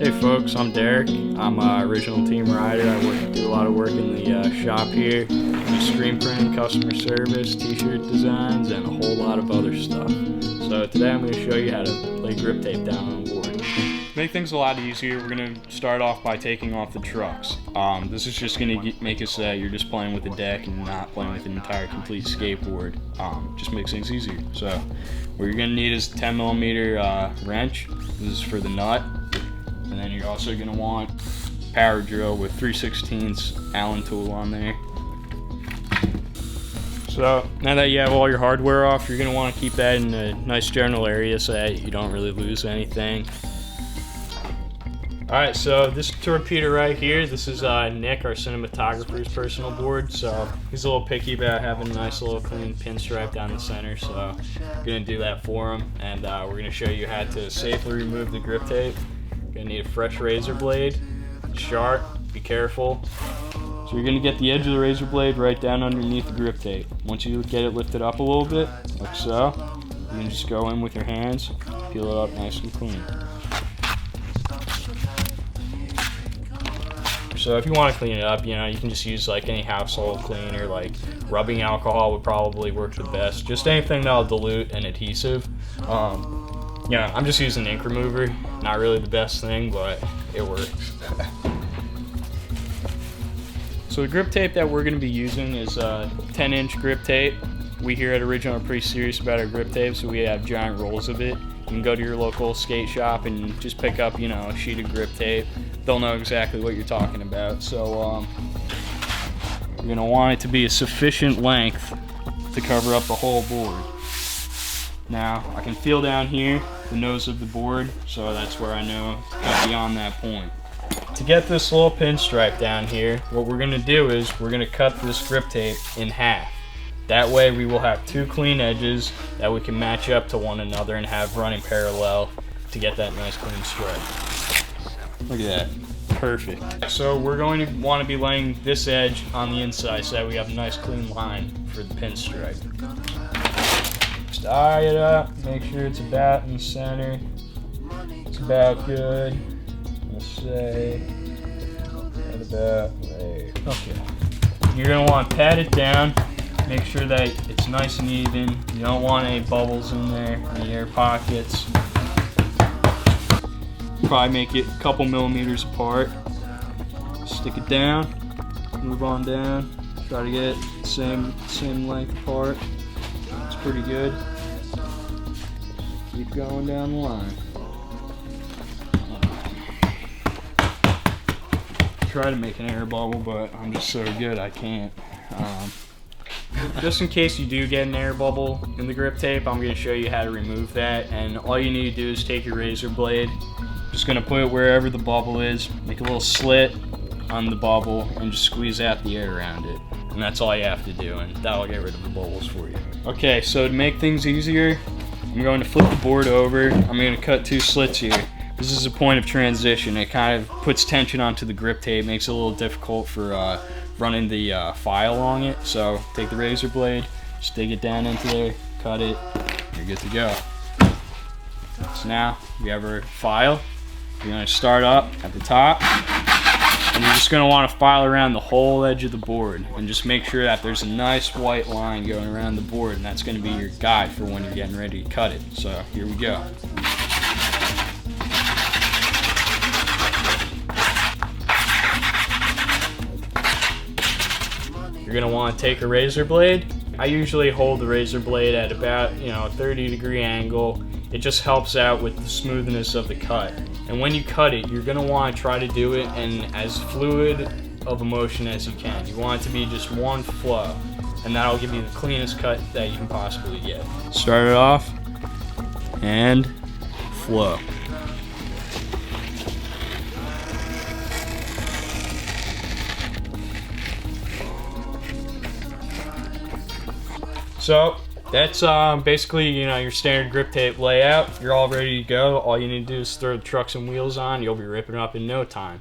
Hey folks, I'm Derek. I'm an original team rider. I do a lot of work in the shop here. Do screen printing, customer service, t-shirt designs, and a whole lot of other stuff. So today I'm going to show you how to lay grip tape down on board. To make things a lot easier, we're going to start off by taking off the trucks. This is just going to make it so that you're just playing with the deck and not playing with an entire complete skateboard. Just makes things easier. So what you're going to need is a 10mm wrench. This is for the nut. And then you're also going to want power drill with 3/16 Allen tool on there. So now that you have all your hardware off, you're going to want to keep that in a nice general area so that you don't really lose anything. Alright, so this torpedo right here, this is Nick, our cinematographer's personal board. So he's a little picky about having a nice little clean pinstripe down the center, so we're going to do that for him. And we're going to show you how to safely remove the grip tape. Gonna need a fresh razor blade, sharp, be careful. So you're gonna get the edge of the razor blade right down underneath the grip tape. Once you get it lifted up a little bit, like so, you can just go in with your hands, peel it up nice and clean. So if you want to clean it up, you know, you can just use like any household cleaner, like rubbing alcohol would probably work the best. Just anything that'll dilute an adhesive. Yeah, I'm just using ink remover. Not really the best thing, but it works. So the grip tape that we're going to be using is 10-inch grip tape. We here at Original are pretty serious about our grip tape, so we have giant rolls of it. You can go to your local skate shop and just pick up, you know, a sheet of grip tape. They'll know exactly what you're talking about. So you're going to want it to be a sufficient length to cover up the whole board. Now, I can feel down here the nose of the board, so that's where I know it's beyond that point. To get this little pinstripe down here, what we're going to do is we're going to cut this grip tape in half. That way we will have two clean edges that we can match up to one another and have running parallel to get that nice clean stripe. Look at that. Perfect. So we're going to want to be laying this edge on the inside so that we have a nice clean line for the pinstripe. Just eye it up, make sure it's about in the center. It's about good. Let's say right about there. Okay. You're gonna want to pat it down, make sure that it's nice and even. You don't want any bubbles in there, any air pockets. Probably make it a couple millimeters apart. Stick it down, move on down, try to get the same length apart. It's pretty good. Keep going down the line. Try to make an air bubble, but I'm just so good I can't. Just in case you do get an air bubble in the grip tape, I'm going to show you how to remove that. And all you need to do is take your razor blade, just going to put it wherever the bubble is, make a little slit on the bubble, and just squeeze out the air around it. And that's all you have to do, and that'll get rid of the bubbles for you. Okay, so to make things easier, I'm going to flip the board over. I'm going to cut two slits here. This is a point of transition. It kind of puts tension onto the grip tape, makes it a little difficult for running the file along it. So take the razor blade, just dig it down into there, cut it, you're good to go. So now we have our file. You're going to start up at the top. And you're just going to want to file around the whole edge of the board and just make sure that there's a nice white line going around the board, and that's going to be your guide for when you're getting ready to cut it. So here we go. You're going to want to take a razor blade. I usually hold the razor blade at about, a 30-degree angle. It just helps out with the smoothness of the cut. And when you cut it, you're going to want to try to do it in as fluid of a motion as you can. You want it to be just one flow, and that'll give you the cleanest cut that you can possibly get. Start it off and flow. So that's basically, your standard grip tape layout. You're all ready to go. All you need to do is throw the trucks and wheels on. You'll be ripping up in no time.